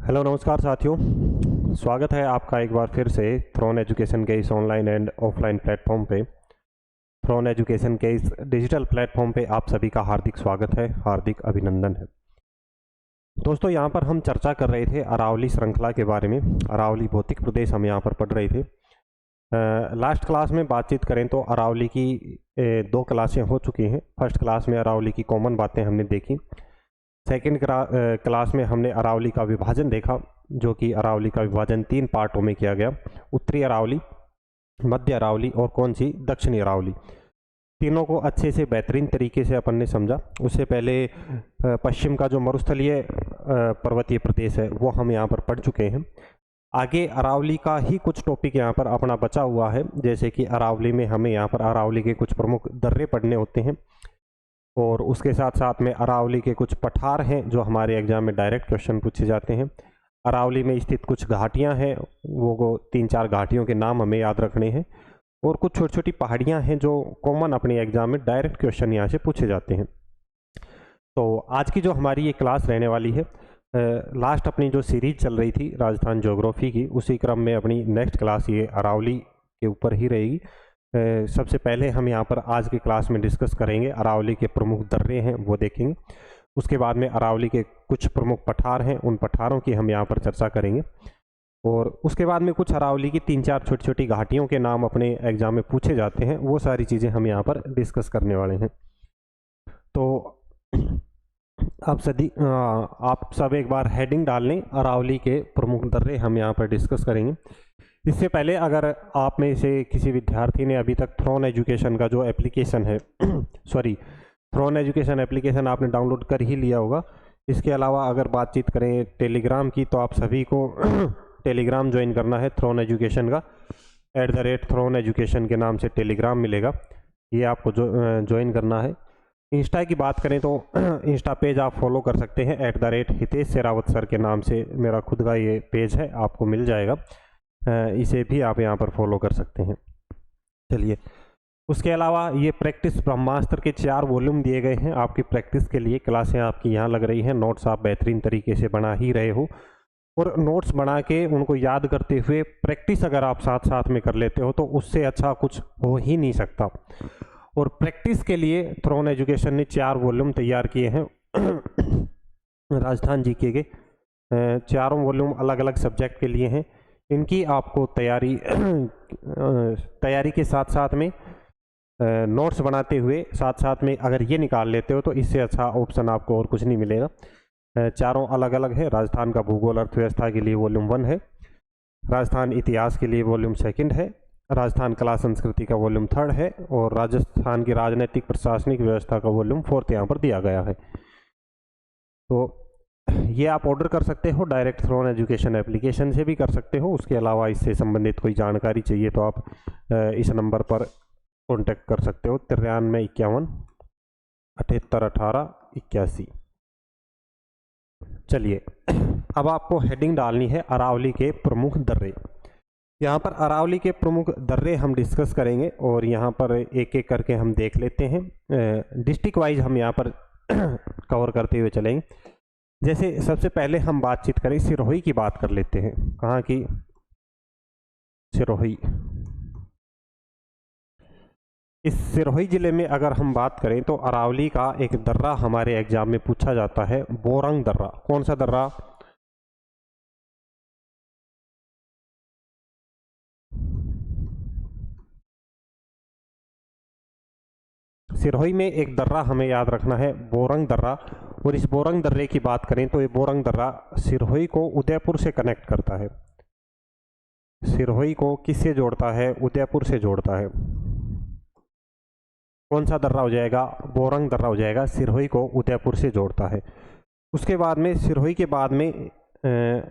Hello नमस्कार साथियों। स्वागत है आपका एक बार फिर से थ्रोन एजुकेशन के इस ऑनलाइन एंड ऑफलाइन प्लेटफॉर्म पे। थ्रोन एजुकेशन के इस डिजिटल प्लेटफॉर्म पे आप सभी का हार्दिक स्वागत है, हार्दिक अभिनंदन है। दोस्तों, यहाँ पर हम चर्चा कर रहे थे अरावली श्रृंखला के बारे में। अरावली भौतिक प्रदेश हम यहाँ पर पढ़ रहे थे। लास्ट क्लास में बातचीत करें तो अरावली की दो क्लासें हो चुकी हैं। फर्स्ट क्लास में अरावली की कॉमन बातें हमने देखी। सेकेंड क्लास में हमने अरावली का विभाजन देखा, जो कि अरावली का विभाजन 3 पार्टों में किया गया। उत्तरी अरावली, मध्य अरावली और कौन सी दक्षिणी अरावली। तीनों को अच्छे से बेहतरीन तरीके से अपन ने समझा। उससे पहले पश्चिम का जो मरुस्थलीय पर्वतीय प्रदेश है वो हम यहाँ पर पढ़ चुके हैं। आगे अरावली का ही कुछ टॉपिक यहाँ पर अपना बचा हुआ है, जैसे कि अरावली में हमें यहाँ पर अरावली के कुछ प्रमुख दर्रे पढ़ने होते हैं और उसके साथ साथ में अरावली के कुछ पठार हैं जो हमारे एग्जाम में डायरेक्ट क्वेश्चन पूछे जाते हैं। अरावली में स्थित कुछ घाटियां हैं, वो 3-4 घाटियों के नाम हमें याद रखने हैं। और कुछ छोटी छोटी पहाड़ियां हैं जो कॉमन अपने एग्जाम में डायरेक्ट क्वेश्चन यहाँ से पूछे जाते हैं। तो आज की जो हमारी ये क्लास रहने वाली है, लास्ट अपनी जो सीरीज चल रही थी राजस्थान ज्योग्राफी की, उसी क्रम में अपनी नेक्स्ट क्लास ये अरावली के ऊपर ही रहेगी। सबसे पहले हम यहाँ पर आज की क्लास में डिस्कस करेंगे अरावली के प्रमुख दर्रे हैं वो देखेंगे। उसके बाद में अरावली के कुछ प्रमुख पठार हैं, उन पठारों की हम यहाँ पर चर्चा करेंगे। और उसके बाद में कुछ अरावली की 3-4 छोटी छोटी घाटियों के नाम अपने एग्जाम में पूछे जाते हैं, वो सारी चीज़ें हम यहाँ पर डिस्कस करने वाले हैं। तो आप सब एक बार हेडिंग डाल लें, अरावली के प्रमुख दर्रे हम यहाँ पर डिस्कस करेंगे। इससे पहले अगर आप में से किसी विद्यार्थी ने अभी तक थ्रोन एजुकेशन का जो एप्लीकेशन है थ्रोन एजुकेशन एप्लीकेशन आपने डाउनलोड कर ही लिया होगा। इसके अलावा अगर बातचीत करें टेलीग्राम की, तो आप सभी को टेलीग्राम ज्वाइन करना है थ्रोन एजुकेशन का। @थ्रोन एजुकेशन के नाम से टेलीग्राम मिलेगा, ये आपको ज्वाइन करना है। इंस्टा की बात करें तो इंस्टा पेज आप फॉलो कर सकते हैं, @हितेश शेरावत सर के नाम से मेरा खुद का ये पेज है, आपको मिल जाएगा। इसे भी आप यहाँ पर फॉलो कर सकते हैं। चलिए, उसके अलावा ये प्रैक्टिस ब्रह्मास्त्र के 4 वॉल्यूम दिए गए हैं आपकी प्रैक्टिस के लिए। क्लासें आपकी यहाँ लग रही हैं, नोट्स आप बेहतरीन तरीके से बना ही रहे हो। और नोट्स बना के उनको याद करते हुए प्रैक्टिस अगर आप साथ साथ में कर लेते हो तो उससे अच्छा कुछ हो ही नहीं सकता। और प्रैक्टिस के लिए थ्रोन एजुकेशन ने 4 वॉल्यूम तैयार किए हैं राजस्थान जीके के। चारों वॉल्यूम अलग अलग सब्जेक्ट के लिए हैं। इनकी आपको तैयारी के साथ साथ में नोट्स बनाते हुए साथ साथ में अगर ये निकाल लेते हो तो इससे अच्छा ऑप्शन आपको और कुछ नहीं मिलेगा। चारों अलग अलग है। राजस्थान का भूगोल अर्थव्यवस्था के लिए वॉल्यूम 1 है, राजस्थान इतिहास के लिए वॉल्यूम 2 है, राजस्थान कला संस्कृति का वॉल्यूम 3 है और राजस्थान की राजनीतिक प्रशासनिक व्यवस्था का वॉल्यूम 4 यहाँ पर दिया गया है। तो ये आप ऑर्डर कर सकते हो, डायरेक्ट थ्रोन एजुकेशन एप्लीकेशन से भी कर सकते हो। उसके अलावा इससे संबंधित कोई जानकारी चाहिए तो आप इस नंबर पर कॉन्टेक्ट कर सकते हो, 93 51 78 18 81। चलिए, अब आपको हेडिंग डालनी है अरावली के प्रमुख दर्रे। यहाँ पर अरावली के प्रमुख दर्रे हम डिस्कस करेंगे और यहाँ पर एक एक करके हम देख लेते हैं। डिस्ट्रिक्ट वाइज हम यहाँ पर कवर करते हुए चलेंगे। जैसे सबसे पहले हम बातचीत करें, सिरोही की बात कर लेते हैं। कहाँ की? सिरोही। इस सिरोही जिले में अगर हम बात करें तो अरावली का एक दर्रा हमारे एग्जाम में पूछा जाता है, बोरंग दर्रा। कौन सा दर्रा? सिरोही में एक दर्रा हमें याद रखना है, बोरंग दर्रा। और इस बोरंग दर्रे की बात करें तो ये बोरंग दर्रा सिरोही को उदयपुर से कनेक्ट करता है। सिरोही को किससे जोड़ता है? उदयपुर से जोड़ता है। कौन सा दर्रा हो जाएगा? बोरंग दर्रा हो जाएगा, सिरोही को उदयपुर से जोड़ता है। उसके बाद में सिरोही के बाद में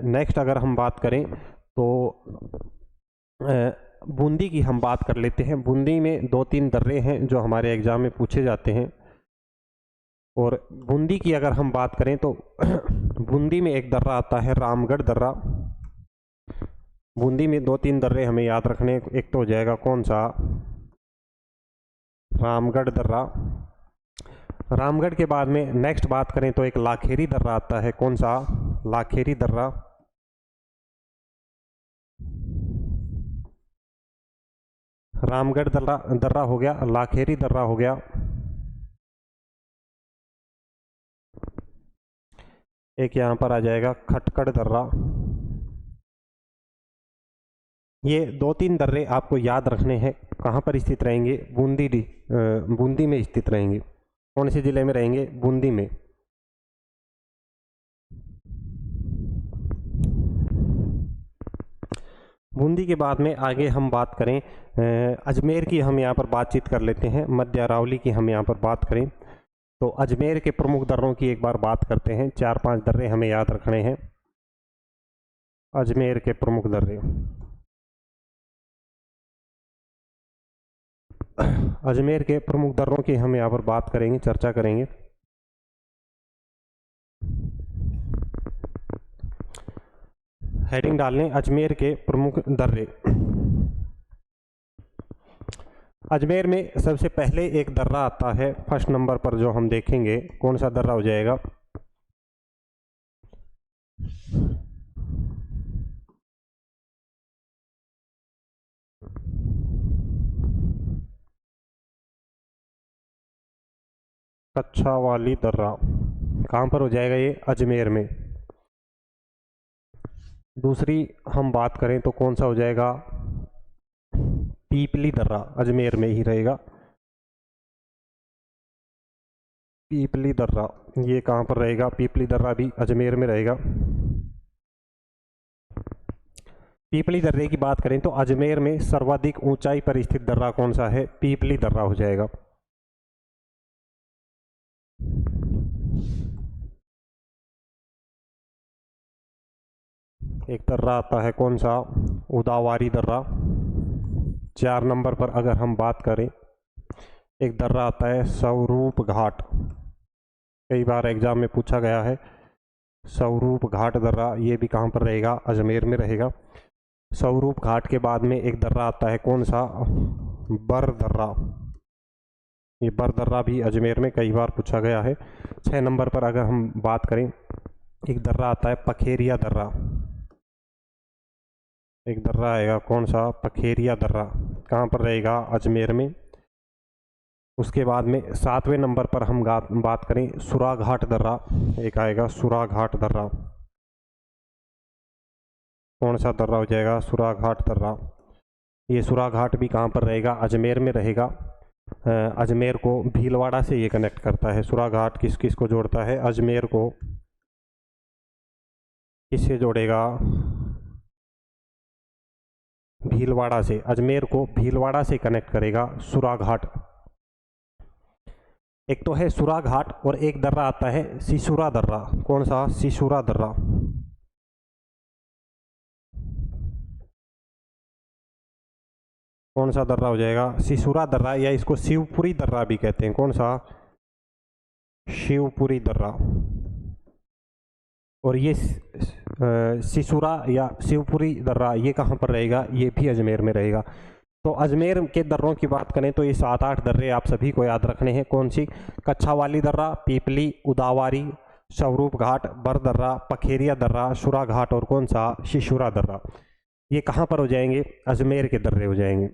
नेक्स्ट अगर हम बात करें तो बूंदी की हम बात कर लेते हैं। बूंदी में 2-3 दर्रे हैं जो हमारे एग्जाम में पूछे जाते हैं। और बूंदी की अगर हम बात करें तो बूंदी में एक दर्रा आता है रामगढ़ दर्रा। बूंदी में 2-3 दर्रे हमें याद रखने, एक तो हो जाएगा कौन सा? रामगढ़ दर्रा। रामगढ़ के बाद में नेक्स्ट बात करें तो एक लाखेरी दर्रा आता है। कौन सा? लाखेरी दर्रा। रामगढ़ दर्रा दर्रा हो गया, लाखेरी दर्रा हो गया, एक यहाँ पर आ जाएगा खटकड़ दर्रा। ये 2-3 दर्रे आपको याद रखने हैं। कहाँ पर स्थित रहेंगे? बूंदी में स्थित रहेंगे। कौन से ज़िले में रहेंगे? बूंदी में। बूंदी के बाद में आगे हम बात करें अजमेर की, हम यहाँ पर बातचीत कर लेते हैं। मध्य अरावली की हम यहाँ पर बात करें तो अजमेर के प्रमुख दर्रों की एक बार बात करते हैं। 4-5 दर्रे हमें याद रखने हैं। अजमेर के प्रमुख दर्रे, अजमेर के प्रमुख दर्रों की हम यहाँ पर बात करेंगे, चर्चा करेंगे। हेडिंग डाल लें अजमेर के प्रमुख दर्रे। अजमेर में सबसे पहले एक दर्रा आता है, फर्स्ट नंबर पर जो हम देखेंगे, कौन सा दर्रा हो जाएगा? कच्छावाली दर्रा। कहाँ पर हो जाएगा ये? अजमेर में। दूसरी हम बात करें तो कौन सा हो जाएगा? पीपली दर्रा, अजमेर में ही रहेगा। पीपली दर्रा ये कहाँ पर रहेगा? पीपली दर्रा भी अजमेर में रहेगा। पीपली दर्रे की बात करें तो अजमेर में सर्वाधिक ऊंचाई पर स्थित दर्रा कौन सा है? पीपली दर्रा हो जाएगा। एक दर्रा आता है, कौन सा? उदावारी दर्रा। 4 नंबर पर अगर हम बात करें, एक दर्रा आता है स्वरूप घाट। कई बार एग्जाम में पूछा गया है। स्वरूप घाट दर्रा, ये भी कहाँ पर रहेगा? अजमेर में रहेगा। स्वरूप घाट के बाद में एक दर्रा आता है, कौन सा? बर दर्रा। ये बर दर्रा भी अजमेर में कई बार पूछा गया है। 6 नंबर पर अगर हम बात करें, एक दर्रा आता है पखेरिया दर्रा। एक दर्रा आएगा, कौन सा? पखेरिया दर्रा। कहाँ पर रहेगा? अजमेर में। उसके बाद में 7वें नंबर पर हम बात करें, सुराघाट दर्रा। एक आएगा सुराघाट दर्रा। कौन सा दर्रा हो जाएगा? सुराघाट दर्रा। ये सुराघाट भी कहाँ पर रहेगा? अजमेर में रहेगा। अजमेर को भीलवाड़ा से ये कनेक्ट करता है। सुराघाट किस किस को जोड़ता है? अजमेर को किससे जोड़ेगा? भीलवाड़ा से। अजमेर को भीलवाड़ा से कनेक्ट करेगा सुराघाट। एक तो है सुराघाट और एक दर्रा आता है सिसुरा दर्रा। कौन सा? सिसुरा दर्रा। कौन सा दर्रा हो जाएगा? सिसुरा दर्रा, या इसको शिवपुरी दर्रा भी कहते हैं। कौन सा? शिवपुरी दर्रा। और ये सिसुरा या शिवपुरी दर्रा ये कहाँ पर रहेगा? ये भी अजमेर में रहेगा। तो अजमेर के दर्रों की बात करें तो ये 7-8 दर्रे आप सभी को याद रखने हैं। कौन सी? कच्छावाली दर्रा, पीपली, उदावारी, स्वरूप घाट, बर दर्रा, पखेरिया दर्रा, सुरा घाट और कौन सा? शिशुरा दर्रा। ये कहाँ पर हो जाएंगे? अजमेर के दर्रे हो जाएंगे।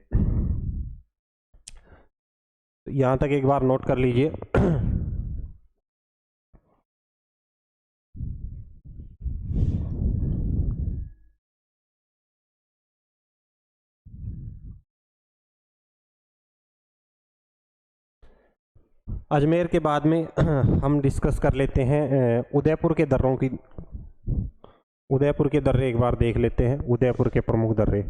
यहाँ तक एक बार नोट कर लीजिए। अजमेर के बाद में हम डिस्कस कर लेते हैं उदयपुर के दर्रों की। उदयपुर के दर्रे एक बार देख लेते हैं, उदयपुर के प्रमुख दर्रे।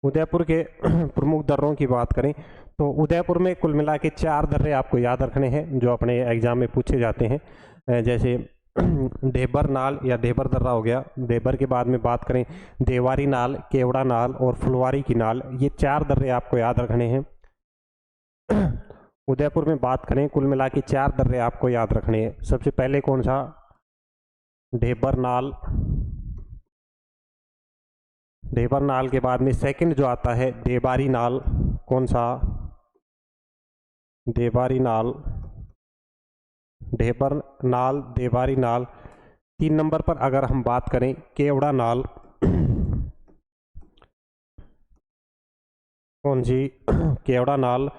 उदयपुर के प्रमुख दर्रों की बात करें तो उदयपुर में कुल मिला के 4 दर्रे आपको याद रखने हैं जो अपने एग्जाम में पूछे जाते हैं। जैसे ढेबर नाल या ढेबर दर्रा हो गया। ढेबर के बाद में बात करें देवारी नाल, केवड़ा नाल और फुलवारी की नाल। ये 4 दर्रे आपको याद रखने हैं। उदयपुर में बात करें कुल मिला के 4 दर्रे आपको याद रखने हैं। सबसे पहले कौन सा? ढेबर नाल। ढेबर नाल के बाद में सेकंड जो आता है देवारी नाल। कौन सा? देबारी नाल, ढेबर नाल, देबारी नाल। 3 नंबर पर अगर हम बात करें केवड़ा नाल, कौन सी? केवड़ा नाल।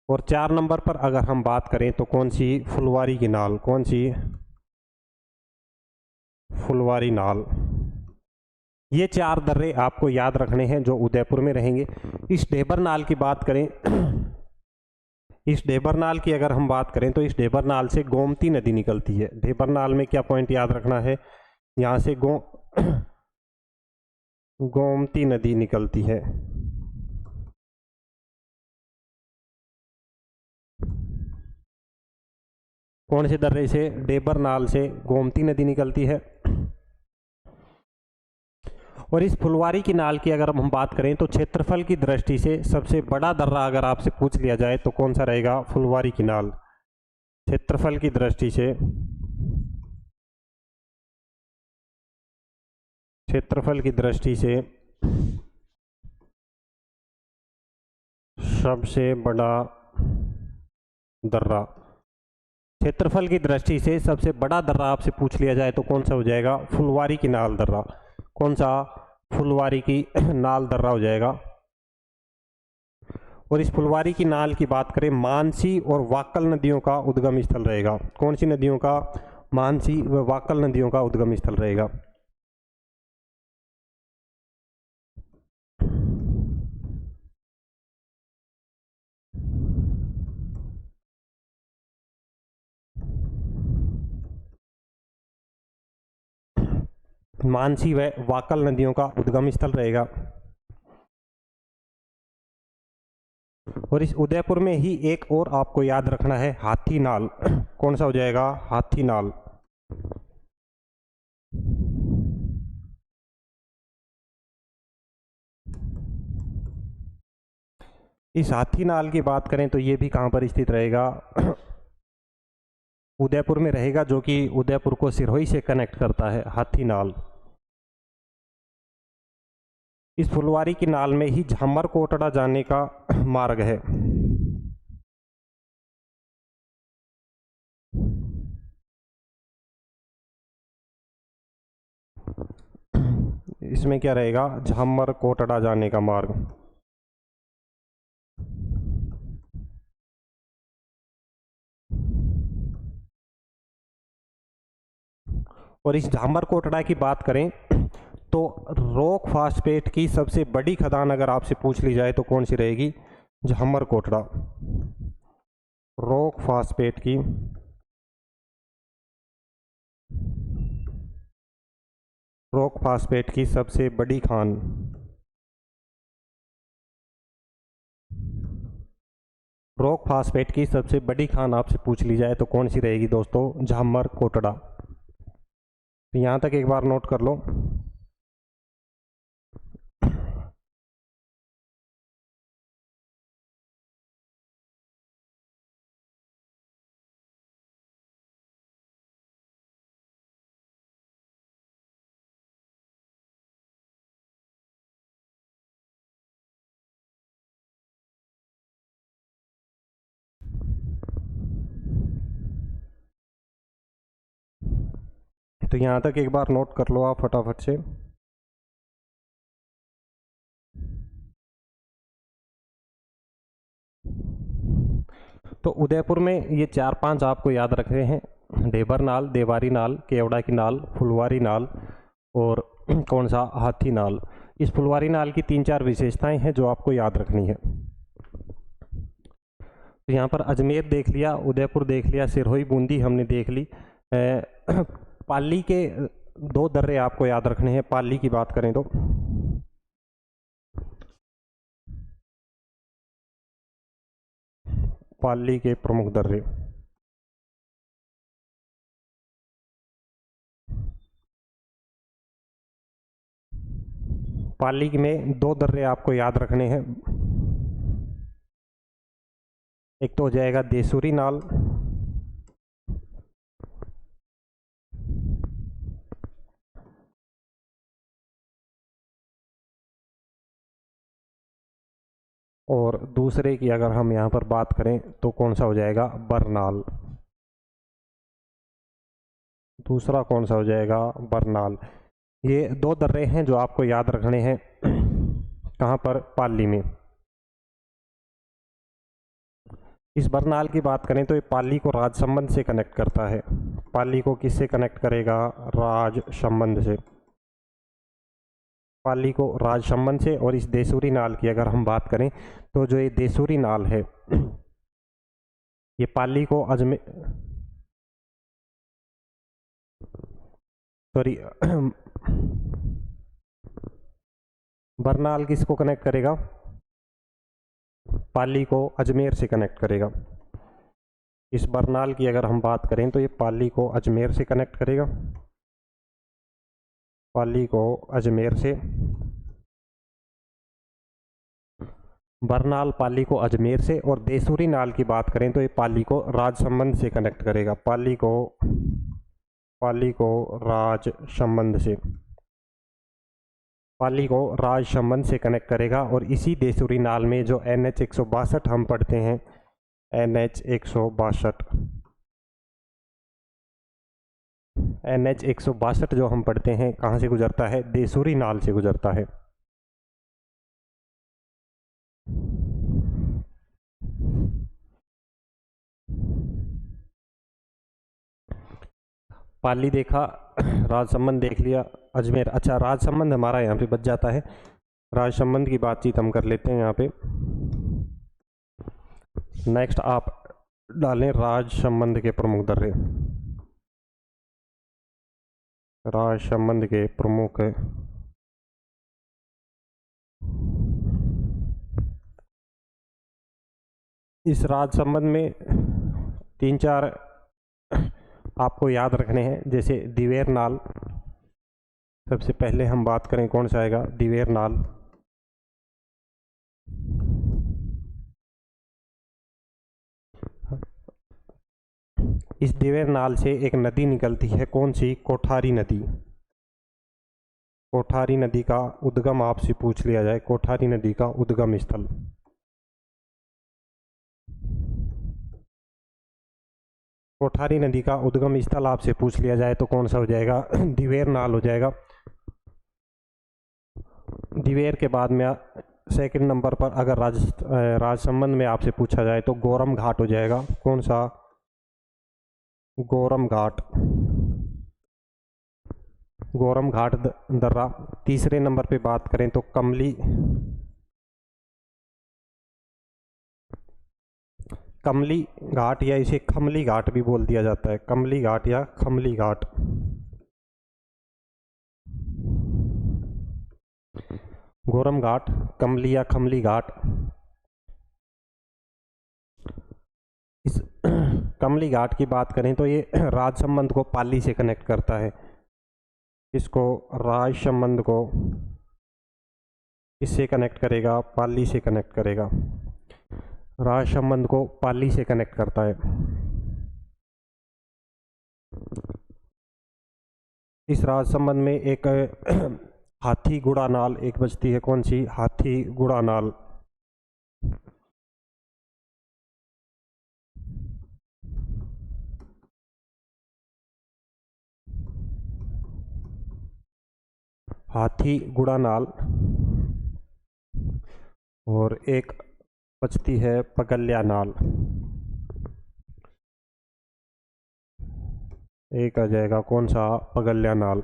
और 4 नंबर पर अगर हम बात करें तो कौन सी? फुलवारी की नाल। कौन सी? फुलवारी नाल। ये 4 दर्रे आपको याद रखने हैं जो उदयपुर में रहेंगे। इस ढेबर नाल की बात करें इस ढेबर नाल की अगर हम बात करें तो इस ढेबर नाल से गोमती नदी निकलती है। ढेबर नाल में क्या पॉइंट याद रखना है? यहाँ से गोमती नदी निकलती है। कौन से दर्रे से? ढेबर नाल से गोमती नदी निकलती है। और इस फुलवारी की नाल की अगर हम बात करें तो क्षेत्रफल की दृष्टि से सबसे बड़ा दर्रा अगर आपसे पूछ लिया जाए तो कौन सा रहेगा? फुलवारी की नाल। क्षेत्रफल की दृष्टि से, क्षेत्रफल की दृष्टि से सबसे बड़ा दर्रा, क्षेत्रफल की दृष्टि से सबसे बड़ा दर्रा आपसे पूछ लिया जाए तो कौन सा हो जाएगा? फुलवारी की नाल दर्रा। कौन सा? फुलवारी की नाल दर्रा हो जाएगा। और इस फुलवारी की नाल की बात करें, मानसी और वाकल नदियों का उद्गम स्थल रहेगा। कौन सी नदियों का? मानसी व वाकल नदियों का उद्गम स्थल रहेगा। मानसी व वाकल नदियों का उद्गम स्थल रहेगा। और इस उदयपुर में ही एक और आपको याद रखना है, हाथी नाल। कौन सा हो जाएगा? हाथी नाल। इस हाथी नाल की बात करें तो ये भी कहाँ पर स्थित रहेगा? उदयपुर में रहेगा, जो कि उदयपुर को सिरोही से कनेक्ट करता है, हाथी नाल। इस फुलवारी की नाल में ही झामर कोटड़ा जाने का मार्ग है। इसमें क्या रहेगा? झामर कोटड़ा जाने का मार्ग। और इस झामर कोटड़ा की बात करें तो रॉक फास्फेट की सबसे बड़ी खदान अगर आपसे पूछ ली जाए तो कौन सी रहेगी? झामर कोटड़ा। रॉक फास्फेट की रॉक फास्फेट की सबसे बड़ी खान, रॉक फास्फेट की सबसे बड़ी खान आपसे पूछ ली जाए तो कौन सी रहेगी दोस्तों? झामर कोटड़ा। तो यहाँ तक एक बार नोट कर लो। तो यहाँ तक एक बार नोट कर लो आप फटाफट से। तो उदयपुर में ये 4-5 आपको याद रखने हैं, ढेबर नाल, देवारी नाल, केवड़ा की नाल, फुलवारी नाल और कौन सा? हाथी नाल। इस फुलवारी नाल की 3-4 विशेषताएं हैं जो आपको याद रखनी है। तो यहाँ पर अजमेर देख लिया, उदयपुर देख लिया, सिरोही बूंदी हमने देख ली। पाली के 2 दर्रे आपको याद रखने हैं। पाली की बात करें तो पाली के प्रमुख दर्रे, पाली में 2 दर्रे आपको याद रखने हैं। एक तो हो जाएगा देसूरी नाल, और दूसरे की अगर हम यहाँ पर बात करें तो कौन सा हो जाएगा, बरनाल। दूसरा कौन सा हो जाएगा, बरनाल। ये दो दर्रे हैं जो आपको याद रखने हैं। कहाँ पर, पाली में। इस बरनाल की बात करें तो ये पाली को राजसमंद से कनेक्ट करता है। पाली को किससे कनेक्ट करेगा, राजसमंद से। पाली को राजसमंद से। और इस देसूरी नाल की अगर हम बात करें तो जो ये देसूरी नाल है ये पाली को अजमेर, सॉरी बरनाल किसको कनेक्ट करेगा, पाली को अजमेर से कनेक्ट करेगा। इस बरनाल की अगर हम बात करें तो ये पाली को अजमेर से कनेक्ट करेगा, पाली को अजमेर से। बरनाल पाली को अजमेर से। और देसूरी नाल की बात करें तो ये पाली को राजसमंद से कनेक्ट करेगा, पाली को राजसमंद से। पाली को राजसमंद से कनेक्ट करेगा। और इसी देसूरी नाल में जो NH 162 हम पढ़ते हैं, NH 162 जो हम पढ़ते हैं कहाँ से गुजरता है, देसूरी नाल से गुजरता है। पाली देखा, राजसमंद देख लिया, अजमेर। अच्छा, राजसमंद हमारा यहाँ पे बच जाता है। राजसमंद की बातचीत हम कर लेते हैं यहाँ पे। नेक्स्ट आप डालें राजसमंद के प्रमुख दर्रे। राजसमंद के प्रमुख इस राजसमंद में 3-4 आपको याद रखने हैं, जैसे दिवेर नाल। सबसे पहले हम बात करें कौन सा आएगा, दिवेर नाल। इस दिवेर नाल से एक नदी निकलती है, कौन सी, कोठारी नदी। कोठारी नदी का उद्गम आपसे पूछ लिया जाए, कोठारी नदी का उद्गम स्थल। कोठारी नदी का उद्गम स्थल आपसे पूछ लिया जाए तो कौन सा हो जाएगा, दिवेर नाल हो जाएगा। दिवेर के बाद में सेकंड नंबर पर अगर राजसमंद में आपसे पूछा जाए तो गोरम घाट हो जाएगा। कौन सा, गोरम घाट। गोरम घाट दर्रा। तीसरे नंबर पे बात करें तो कमली घाट, या इसे खमली घाट भी बोल दिया जाता है, कमली घाट या खमली घाट। गोरम घाट, कमली या खमली घाट। इस कमली घाट की बात करें तो ये राजसमंद को पाली से कनेक्ट करता है। इसको, राजसमंद को किससे कनेक्ट करेगा, पाली से कनेक्ट करेगा। राजसमंद को पाली से कनेक्ट करता है। इस राजसमंद में एक हाथी गुड़ा नाल एक बचती है, कौन सी, हाथी गुड़ा नाल। हाथी गुड़ा नाल। और एक बचती है पगल्या नाल। एक आ जाएगा कौन सा, पगल्या नाल।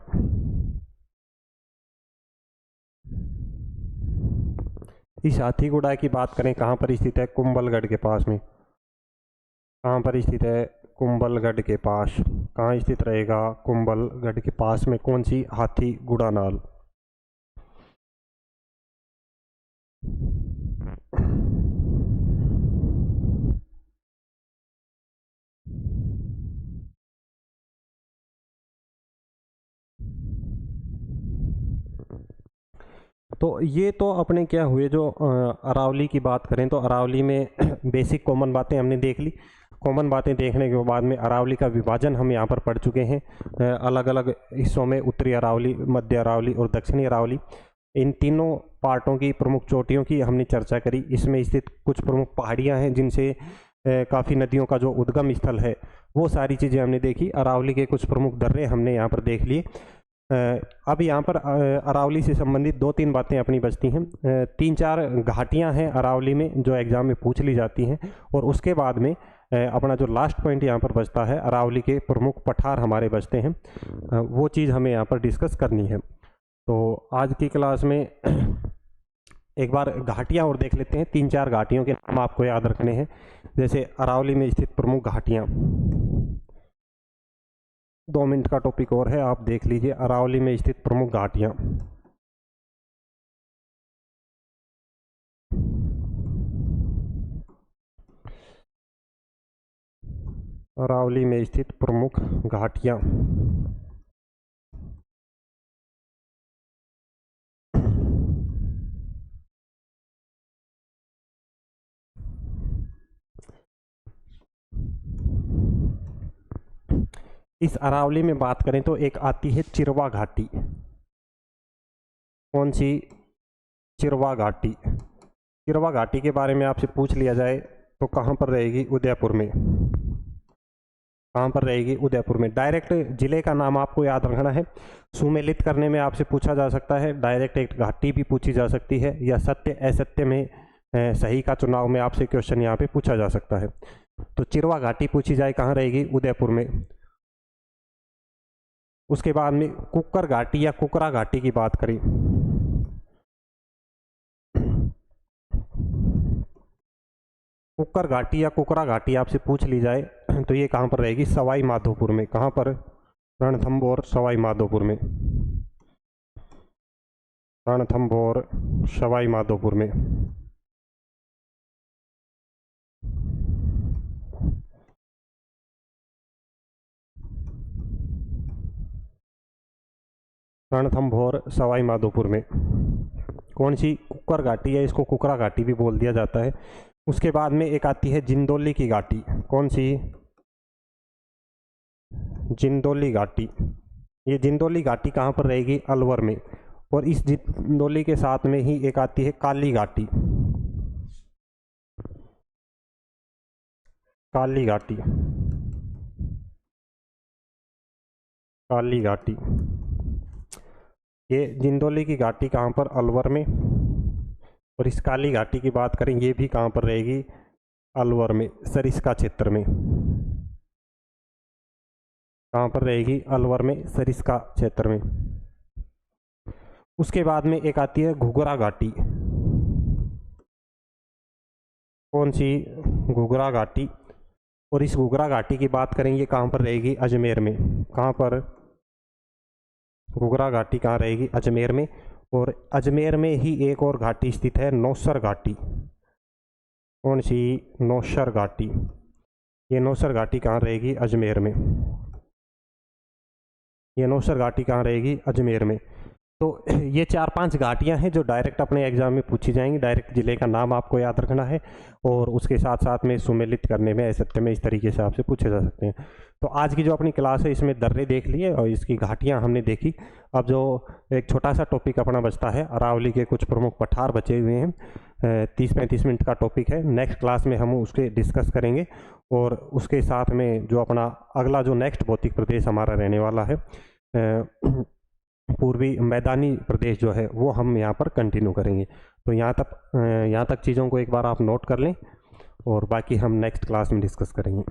इस हाथीगुड़ा की बात करें कहाँ पर स्थित है, कुंभलगढ़ के पास में। कहाँ पर स्थित है, कुंभलगढ़ के पास। कहाँ स्थित रहेगा, कुंभलगढ़ के पास में। कौन सी, हाथीगुड़ा नाल। तो ये तो अपने क्या हुए, जो अरावली की बात करें तो अरावली में बेसिक कॉमन बातें हमने देख ली। कॉमन बातें देखने के बाद में अरावली का विभाजन हम यहाँ पर पढ़ चुके हैं अलग अलग हिस्सों में, उत्तरी अरावली, मध्य अरावली और दक्षिणी अरावली। इन तीनों पार्टों की प्रमुख चोटियों की हमने चर्चा करी। इसमें स्थित कुछ प्रमुख पहाड़ियाँ हैं जिनसे काफ़ी नदियों का जो उद्गम स्थल है वो सारी चीज़ें हमने देखी। अरावली के कुछ प्रमुख दर्रे हमने यहाँ पर देख लिए। अब यहाँ पर अरावली से संबंधित 2-3 बातें अपनी बचती हैं। 3-4 घाटियाँ हैं अरावली में जो एग्ज़ाम में पूछ ली जाती हैं, और उसके बाद में अपना जो लास्ट पॉइंट यहाँ पर बचता है, अरावली के प्रमुख पठार हमारे बचते हैं, वो चीज़ हमें यहाँ पर डिस्कस करनी है। तो आज की क्लास में एक बार घाटियाँ और देख लेते हैं। 3-4 घाटियों के नाम आपको याद रखने हैं। जैसे अरावली में स्थित प्रमुख घाटियाँ, 2 मिनट का टॉपिक और है, आप देख लीजिए। अरावली में स्थित प्रमुख घाटियाँ, अरावली में स्थित प्रमुख घाटियाँ। इस अरावली में बात करें तो एक आती है चिरवा घाटी। कौन सी? चिरवा घाटी। चिरवा घाटी के बारे में आपसे पूछ लिया जाए तो कहाँ पर रहेगी? उदयपुर में। कहाँ पर रहेगी? उदयपुर में। डायरेक्ट जिले का नाम आपको याद रखना है। सुमेलित करने में आपसे पूछा जा सकता है, डायरेक्ट एक घाटी भी पूछी जा सकती है, या सत्य असत्य में सही का चुनाव में आपसे क्वेश्चन यहाँ पे पूछा जा सकता है। तो चिरवा घाटी पूछी जाए कहाँ रहेगी? उदयपुर में। उसके बाद में कुकर घाटी या कुकरा घाटी की बात करें, कुकर घाटी या कुकरा घाटी आपसे पूछ ली जाए तो ये कहाँ पर रहेगी? सवाई माधोपुर में। कहाँ पर? रणथंभौर, सवाई माधोपुर में। रणथंभौर, सवाई माधोपुर में। रणथंभौर, सवाई माधोपुर में। कौन सी? कुकर घाटी है, इसको कुकरा घाटी भी बोल दिया जाता है। उसके बाद में एक आती है जिंदौली की घाटी। कौन सी? जिंदौली घाटी। ये जिंदौली घाटी कहाँ पर रहेगी? अलवर में। और इस जिंदौली के साथ में ही एक आती है काली घाटी। काली घाटी, काली घाटी। ये जिंदौली की घाटी कहाँ पर? अलवर में। और इस काली घाटी की बात करें, ये भी कहाँ पर रहेगी? अलवर में, सरिस्का क्षेत्र में। कहाँ पर रहेगी? अलवर में, सरिस्का क्षेत्र में। उसके बाद में एक आती है घुघरा घाटी। कौन सी? घुघरा घाटी। और इस घुघरा घाटी की बात करें, ये कहाँ पर रहेगी? अजमेर में। कहाँ पर? घुघरा घाटी कहाँ रहेगी? अजमेर में। और अजमेर में ही एक और घाटी स्थित है, नौसर घाटी। कौन सी? नौसर घाटी। ये नौसर घाटी कहाँ रहेगी? अजमेर में। ये नौसर घाटी कहाँ रहेगी? अजमेर में। तो ये 4-5 घाटियाँ हैं जो डायरेक्ट अपने एग्जाम में पूछी जाएंगी। डायरेक्ट जिले का नाम आपको याद रखना है, और उसके साथ साथ में सुमेलित करने में, असत्य में, इस तरीके से आपसे पूछे जा सकते हैं। तो आज की जो अपनी क्लास है इसमें दर्रे देख लिए और इसकी घाटियाँ हमने देखी। अब जो एक छोटा सा टॉपिक अपना बचता है, अरावली के कुछ प्रमुख पठार बचे हुए हैं। 30-35 मिनट का टॉपिक है। नेक्स्ट क्लास में हम उसके डिस्कस करेंगे, और उसके साथ में जो अपना अगला जो नेक्स्ट भौतिक प्रदेश हमारा रहने वाला है, पूर्वी मैदानी प्रदेश जो है, वो हम यहाँ पर कंटिन्यू करेंगे। तो यहाँ तक चीज़ों को एक बार आप नोट कर लें, और बाकी हम नेक्स्ट क्लास में डिस्कस करेंगे।